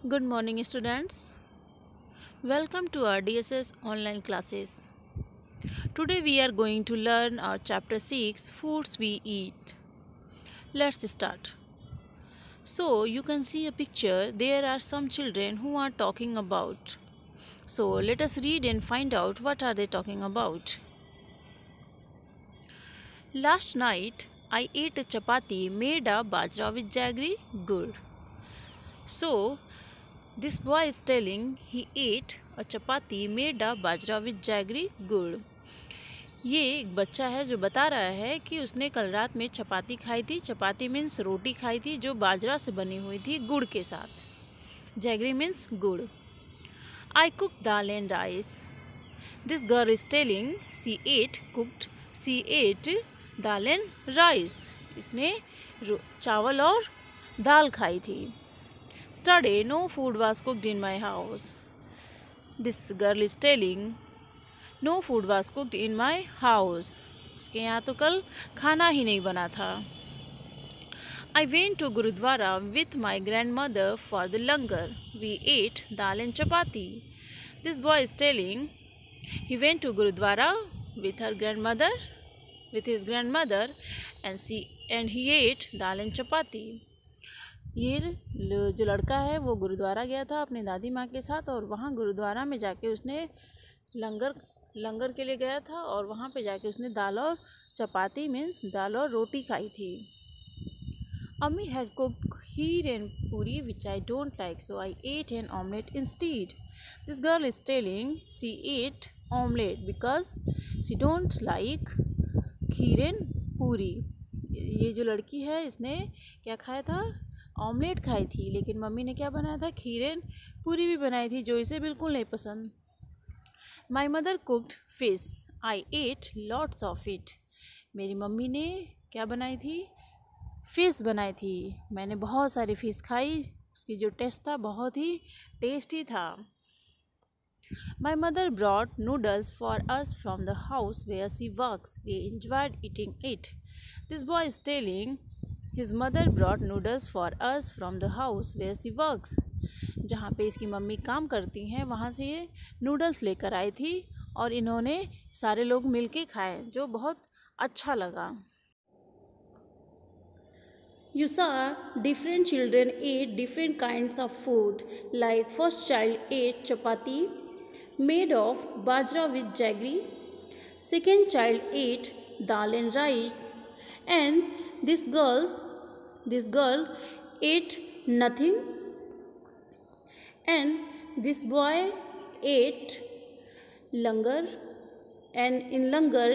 Good morning, students. Welcome to our DSS online classes. Today we are going to learn our chapter 6 Foods We Eat. Let's start. So, you can see a picture. There are some children who are talking about. So, let us read and find out what are they talking about. Last night I ate a chapati made of bajra with jaggery gur. So, this boy is telling he ate a chapati made of bajra with jaggery गुड़. ये एक बच्चा है जो बता रहा है कि उसने कल रात में चपाती खाई थी. चपाती मीन्स रोटी खाई थी जो बाजरा से बनी हुई थी गुड़ के साथ. जैगरी मीन्स गुड़. I cooked dal and rice. This girl is telling she ate dal and rice. इसने चावल और दाल खाई थी. Today no food was cooked in my house. This girl is telling no food was cooked in my house. उसके यहाँ तो कल खाना ही नहीं बना था. I went to Gurudwara with my grandmother for the langar. We ate dal and chapati. This boy is telling he went to Gurudwara with his grandmother and he ate dal and chapati. ये जो लड़का है वो गुरुद्वारा गया था अपनी दादी माँ के साथ और वहाँ गुरुद्वारा में जाके उसने लंगर के लिए गया था और वहाँ पे जाके उसने दाल और चपाती मीन्स दाल और रोटी खाई थी. अम्मी had cooked kheer and puri which I don't like so I ate an omelette instead. This girl is telling she ate omelette because she don't like kheer and puri. ये जो लड़की है इसने क्या खाया था? ऑमलेट खाई थी. लेकिन मम्मी ने क्या बनाया था? खीर पूरी भी बनाई थी जो इसे बिल्कुल नहीं पसंद. My mother cooked fish. I ate lots of it. मेरी मम्मी ने क्या बनाई थी? फ़िश बनाई थी. मैंने बहुत सारी फ़िश खाई. उसकी जो टेस्ट था बहुत ही टेस्टी था. My mother brought noodles for us from the house where she works. We enjoyed eating it. This boy is telling His mother brought noodles for us from the house where she works. जहाँ पे इसकी mummy काम करती हैं वहाँ से ये noodles लेकर आई थी और इन्होंने सारे लोग मिलके खाए जो बहुत अच्छा लगा. You saw different children ate different kinds of food. Like first child ate chapati made of bajra with jaggery. Second child ate dal and rice. And this girl ate nothing, and this boy ate langar, and in langar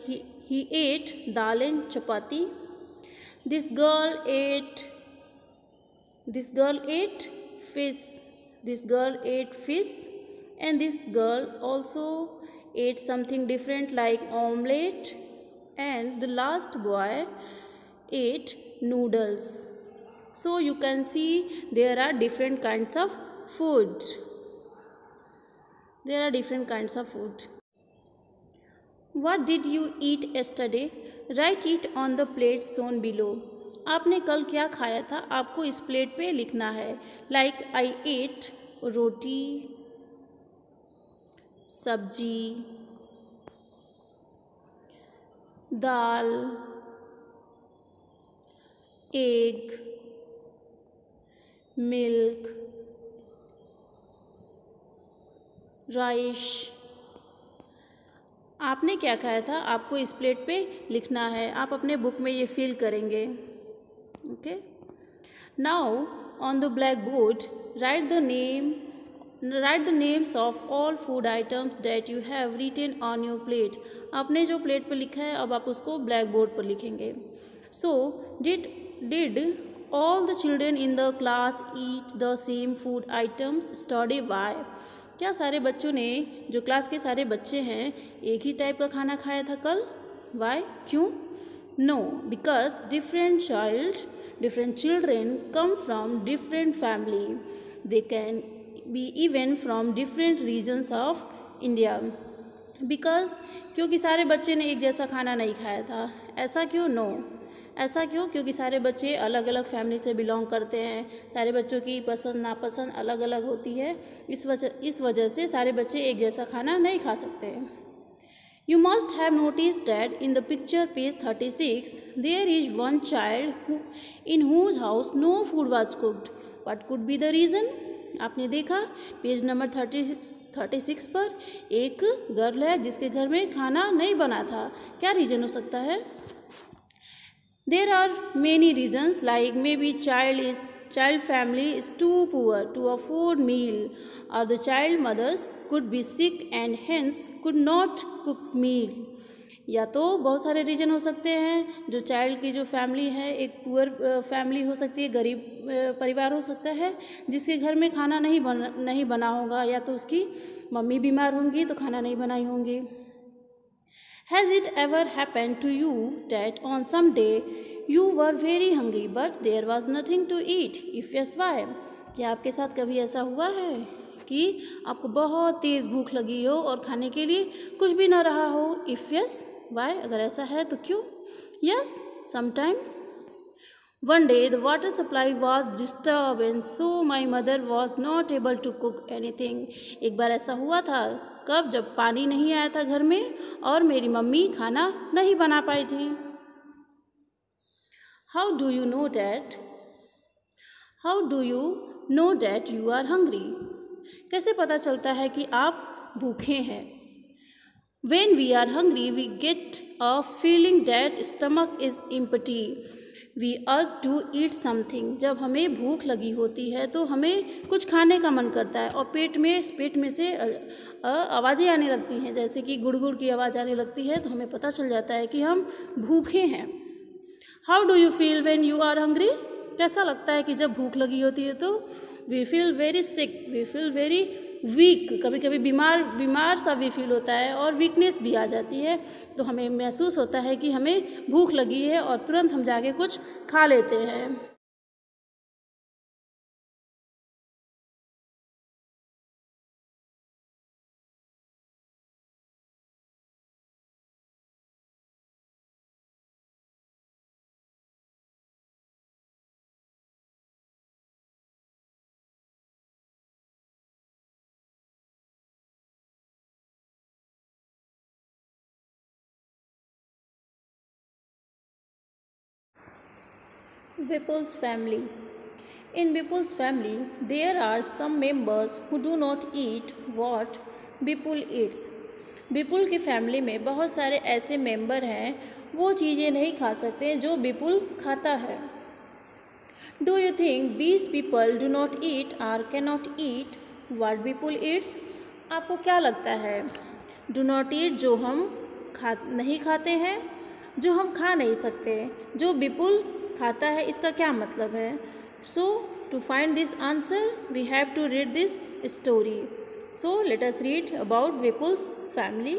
he ate dal and chapati. This girl ate fish. This girl ate fish, and this girl also ate something different like omelette, and the last boy ate noodles. So you can see there are different kinds of food. What did you eat yesterday? Write it on the plate shown below. आपने कल क्या खाया था? आपको इस plate पे लिखना है. Like I ate रोटी, सब्जी, दाल, एग, मिल्क, राइस. आपने क्या खाया था? आपको इस प्लेट पे लिखना है. आप अपने बुक में ये फिल करेंगे. Okay. Now on the blackboard write the names of all food items that you have written on your plate. आपने जो प्लेट पर लिखा है अब आप उसको ब्लैक बोर्ड पर लिखेंगे. सो Did all the children in the class eat the same food items? Study why. क्या सारे बच्चों ने जो क्लास के सारे बच्चे हैं एक ही टाइप का खाना खाया था कल? Why? क्यों? No, because different children come from different family. They can be even from different regions of India. Because क्योंकि सारे बच्चे ने एक जैसा खाना नहीं खाया था. ऐसा क्यों? No. ऐसा क्यों? क्योंकि सारे बच्चे अलग अलग फैमिली से बिलोंग करते हैं, सारे बच्चों की पसंद नापसंद अलग अलग होती है, इस वजह से सारे बच्चे एक जैसा खाना नहीं खा सकते। You must have noticed that in the picture page 36, there is one child in whose house no food was cooked. What could be the reason? आपने देखा पेज नंबर 36 पर एक गर्ल है जिसके घर में खाना नहीं बना था। क्या रीज़न हो सकता है? There are many reasons, like maybe child family is too poor to afford meal, or the child mothers could be sick and hence could not cook meal. या तो बहुत सारे रीज़न हो सकते हैं। जो चाइल्ड की जो फैमिली है एक पुअर फैमिली हो सकती है, गरीब परिवार हो सकता है जिसके घर में खाना नहीं बना होगा, या तो उसकी मम्मी बीमार होंगी तो खाना नहीं बनाई होंगी। Has it ever happened to you that on some day you were very hungry but there was nothing to eat? If yes, why? क्या आपके साथ कभी ऐसा हुआ है कि आपको बहुत तेज़ भूख लगी हो और खाने के लिए कुछ भी ना रहा हो? If yes, why? अगर ऐसा है तो क्यों? Yes, sometimes. One day the water supply was disturbed and so my mother was not able to cook anything. एक बार ऐसा हुआ था, कब? जब पानी नहीं आया था घर में और मेरी मम्मी खाना नहीं बना पाई थी। How do you know that? How do you know that you are hungry? कैसे पता चलता है कि आप भूखे हैं? When we are hungry, we get a feeling that stomach is empty. We urge to eat something. जब हमें भूख लगी होती है तो हमें कुछ खाने का मन करता है और पेट में से आवाज़ें आने लगती हैं, जैसे कि गुड़गुड़ की आवाज़ आने लगती है, तो हमें पता चल जाता है कि हम भूखे हैं। How do you feel when you are hungry? कैसा लगता है कि जब भूख लगी होती है तो? We feel very sick, we feel very weak, कभी कभी बीमार सा भी फील होता है और वीकनेस भी आ जाती है, तो हमें महसूस होता है कि हमें भूख लगी है और तुरंत हम जाके कुछ खा लेते हैं। Vipul's family. In Vipul's family, there are some members who do not eat what Vipul eats. विपुल की फैमिली में बहुत सारे ऐसे मेंबर हैं वो चीज़ें नहीं खा सकते जो विपुल खाता है। Do you think these people do not eat or can not eat what Vipul eats? आपको क्या लगता है डू नॉट ईट जो हम नहीं खाते हैं, जो हम खा नहीं सकते, जो विपुल खाता है, इसका क्या मतलब है? So to find this answer we have to read this story. So let us read about Vipul's family.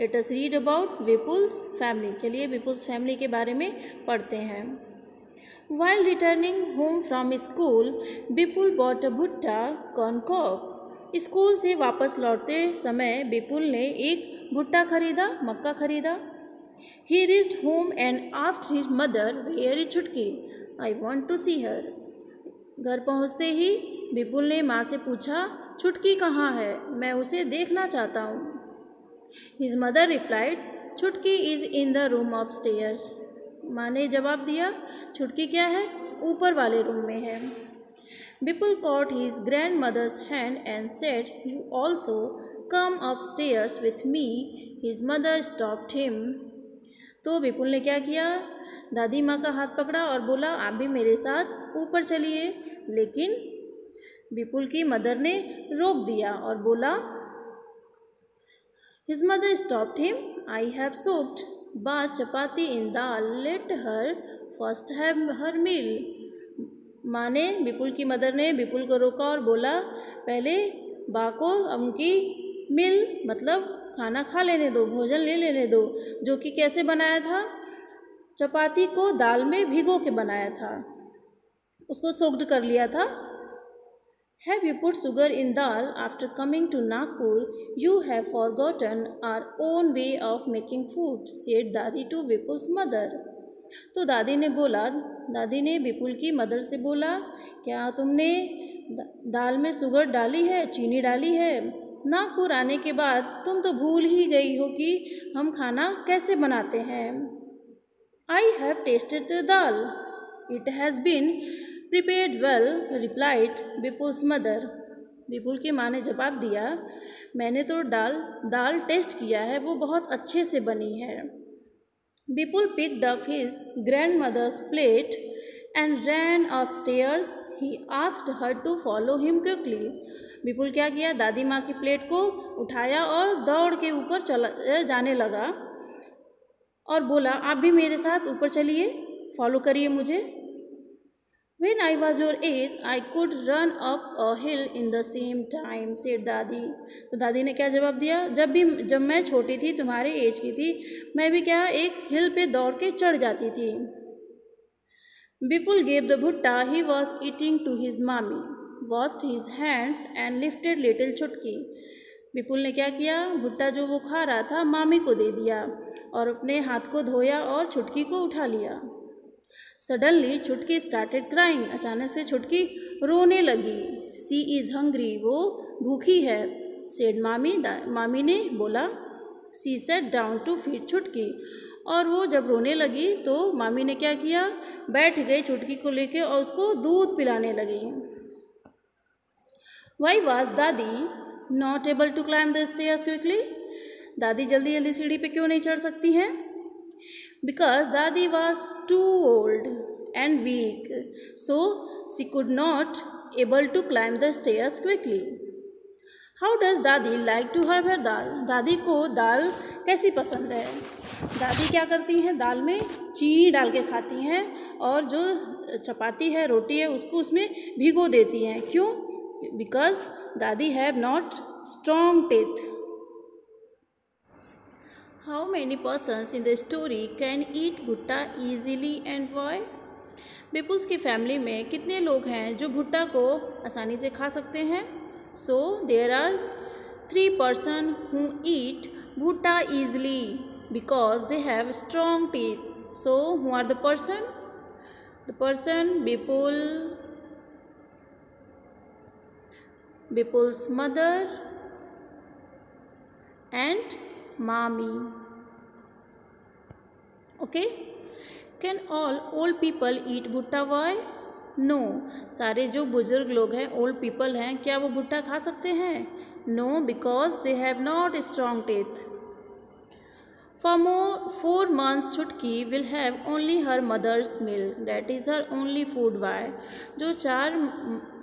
Let us read about Vipul's family. चलिए Vipul's family के बारे में पढ़ते हैं. While returning home from school, Vipul bought a भुट्टा corn cob. School से वापस लौटते समय विपुल ने एक भुट्टा खरीदा, मक्का खरीदा. He reached home and asked his mother, "Where is छुटकी? I want to see her." घर पहुंचते ही विपुल ने माँ से पूछा, छुटकी कहाँ है? मैं उसे देखना चाहता हूँ। His mother replied, छुटकी is in the room upstairs. माँ ने जवाब दिया, छुटकी क्या है? ऊपर वाले रूम में है। विपुल caught his grandmother's hand and said, "You also come upstairs with me." His mother stopped him. तो विपुल ने क्या किया? दादी माँ का हाथ पकड़ा और बोला, आप भी मेरे साथ ऊपर चलिए। लेकिन विपुल की मदर ने रोक दिया और बोला, His mother stopped him. I have soaked ba chapati in dal. Let her first have her meal. माँ ने विपुल की मदर ने विपुल को रोका और बोला, पहले बा को उनकी मिल मतलब खाना खा लेने दो, भोजन ले लेने दो, जो कि कैसे बनाया था? चपाती को दाल में भिगो के बनाया था, उसको सोक्ड कर लिया था। Have you put sugar in dal after coming to Nagpur? You have forgotten our own way of making food, said Dadi to Vipul's mother. तो दादी ने विपुल की मदर से बोला, क्या तुमने दाल में शुगर डाली है, चीनी डाली है? नागपुर आने के बाद तुम तो भूल ही गई हो कि हम खाना कैसे बनाते हैं। I have tasted the dal, it has been prepared well, replied Vipul's mother. Vipul की माँ ने जवाब दिया, मैंने तो दाल टेस्ट किया है, वो बहुत अच्छे से बनी है। विपुल picked up his grandmother's plate and ran upstairs. He asked her to follow him quickly. विपुल क्या किया, दादी माँ की प्लेट को उठाया और दौड़ के ऊपर जाने लगा और बोला, आप भी मेरे साथ ऊपर चलिए, फॉलो करिए मुझे। When I was your age, I could run up a hill in the same time, said दादी। तो दादी ने क्या जवाब दिया, जब मैं छोटी थी, तुम्हारे एज की थी, मैं भी क्या एक हिल पे दौड़ के चढ़ जाती थी। Vipul gave the bhutta he was eating to his mommy, washed his hands and lifted little Chutki. विपुल ने क्या किया, भुट्टा जो वो खा रहा था मामी को दे दिया और अपने हाथ को धोया और छुटकी को उठा लिया। सडनली छुटकी स्टार्टेड क्राइंग, अचानक से छुटकी रोने लगी। सी इज़ हंग्री, वो भूखी है। सेड मामी ने बोला। सी सेट डाउन टू फीड छुटकी, और वो जब रोने लगी तो मामी ने क्या किया, बैठ गई छुटकी को लेके और उसको दूध पिलाने लगी। वाई वाज दादी not able to climb the stairs quickly, दादी जल्दी जल्दी सीढ़ी पे क्यों नहीं चढ़ सकती हैं? Because Dadi was too old and weak, so she could not able to climb the stairs quickly. How does Dadi like to have her dal? दादी को दाल कैसी पसंद है? दादी क्या करती हैं, दाल में चीनी डाल के खाती हैं और जो चपाती है, रोटी है, उसको उसमें भिगो देती हैं। क्यों? Because दादी have not strong teeth. How many persons in the story can eat भुट्टा easily and why? विपुल्स की फैमिली में कितने लोग हैं जो भुट्टा को आसानी से खा सकते हैं? So there are 3 persons who eat भुट्टा easily because they have strong teeth. So who are the person? The person Vipul, Vipul's mother and mommy. Okay, can all old people eat भुट्टा? Why? No, सारे जो बुजुर्ग लोग हैं, old people हैं, क्या वो भुट्टा खा सकते हैं? No, because they have not strong teeth. For 4 months Chutki will have only her mother's milk, that is her only food. Why? जो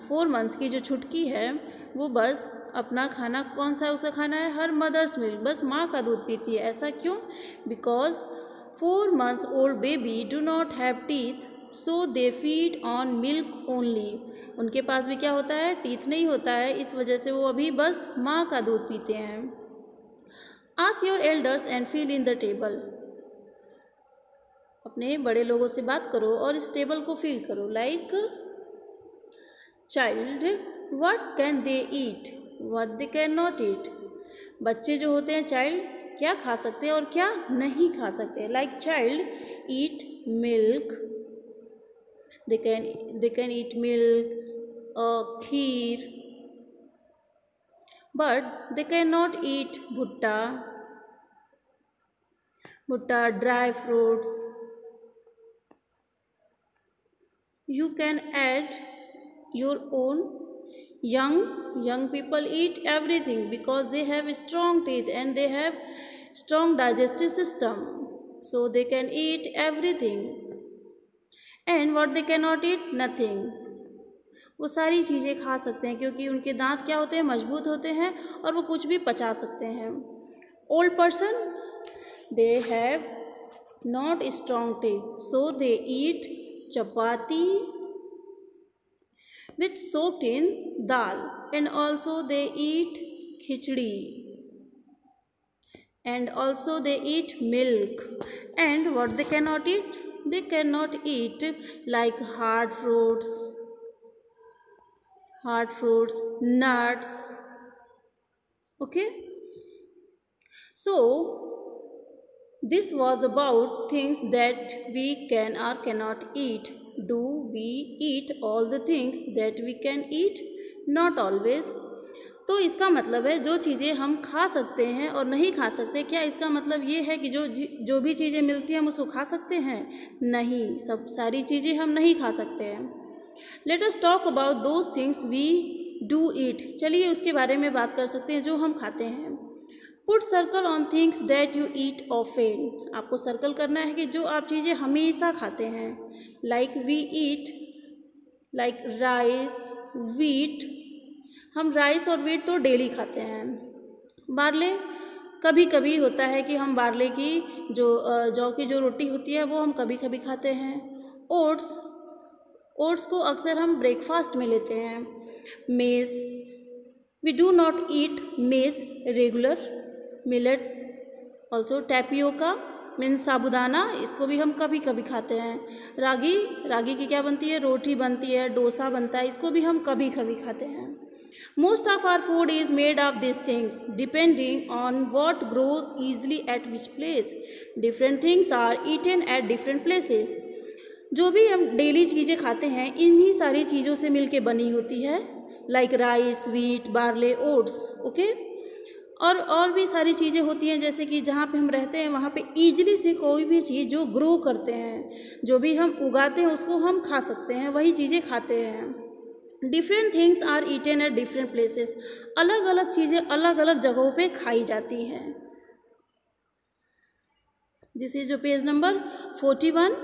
4 months की जो छुटकी है वो बस अपना खाना कौन सा उसका खाना है, हर मदर्स मिल्क, बस माँ का दूध पीती है। ऐसा क्यों? Because 4 months old baby do not have teeth, so they feed on milk only. उनके पास भी क्या होता है, टीथ नहीं होता है, इस वजह से वो अभी बस माँ का दूध पीते हैं। Ask your elders and fill in the table. अपने बड़े लोगों से बात करो और इस टेबल को फिल करो। Like child, what can they eat, what they cannot eat. बच्चे जो होते हैं चाइल्ड, क्या खा सकते हैं और क्या नहीं खा सकते। Like child eat milk, they can eat milk, kheer, but they cannot eat भुट्टा, dry fruits. You can add your own. Young people eat everything because they have strong teeth and they have strong digestive system, so they can eat everything. And what they cannot eat? Nothing. वो सारी चीज़ें खा सकते हैं क्योंकि उनके दांत क्या होते हैं, मजबूत होते हैं और वो कुछ भी पचा सकते हैं। Old person, they have not strong teeth, so they eat chapati which soaked in dal, and also they eat khichdi, and also they eat milk. And what they cannot eat? They cannot eat like hard fruits, nuts. Okay, so this was about things that we can or cannot eat. Do we eat all the things that we can eat? Not always. तो इसका मतलब है जो चीज़ें हम खा सकते हैं और नहीं खा सकते. क्या इसका मतलब ये है कि जो भी चीज़ें मिलती हैं हम उसको खा सकते हैं? नहीं, सब सारी चीज़ें हम नहीं खा सकते हैं. Let us talk about those things we do eat. चलिए उसके बारे में बात कर सकते हैं जो हम खाते हैं. Put circle on things that you eat often. आपको सर्कल करना है कि जो आप चीज़ें हमेशा खाते हैं. Like we eat like rice, wheat. हम राइस और वीट तो डेली खाते हैं. बारले कभी कभी होता है कि हम बारले की जौ की जो रोटी होती है वो हम कभी कभी खाते हैं. ओट्स को अक्सर हम ब्रेकफास्ट में लेते हैं. मेज़, we do not eat maize regular. Millet also. Tapioca means sabudana, इसको भी हम कभी कभी खाते हैं. रागी की क्या बनती है? रोटी बनती है, डोसा बनता है, इसको भी हम कभी कभी खाते हैं. Most of our food is made of these things, depending on what grows easily at which place. Different things are eaten at different places. जो भी हम डेली चीज़ें खाते हैं इन्हीं सारी चीज़ों से मिलके बनी होती है. Like rice, wheat, barley, oats. Okay. और भी सारी चीज़ें होती हैं जैसे कि जहाँ पे हम रहते हैं वहाँ पे ईजिली से कोई भी चीज़ जो ग्रो करते हैं, जो भी हम उगाते हैं उसको हम खा सकते हैं, वही चीज़ें खाते हैं. Different things are eaten at different places. अलग अलग चीज़ें अलग अलग जगहों पे खाई जाती हैं. दिस इज जो पेज नंबर 41.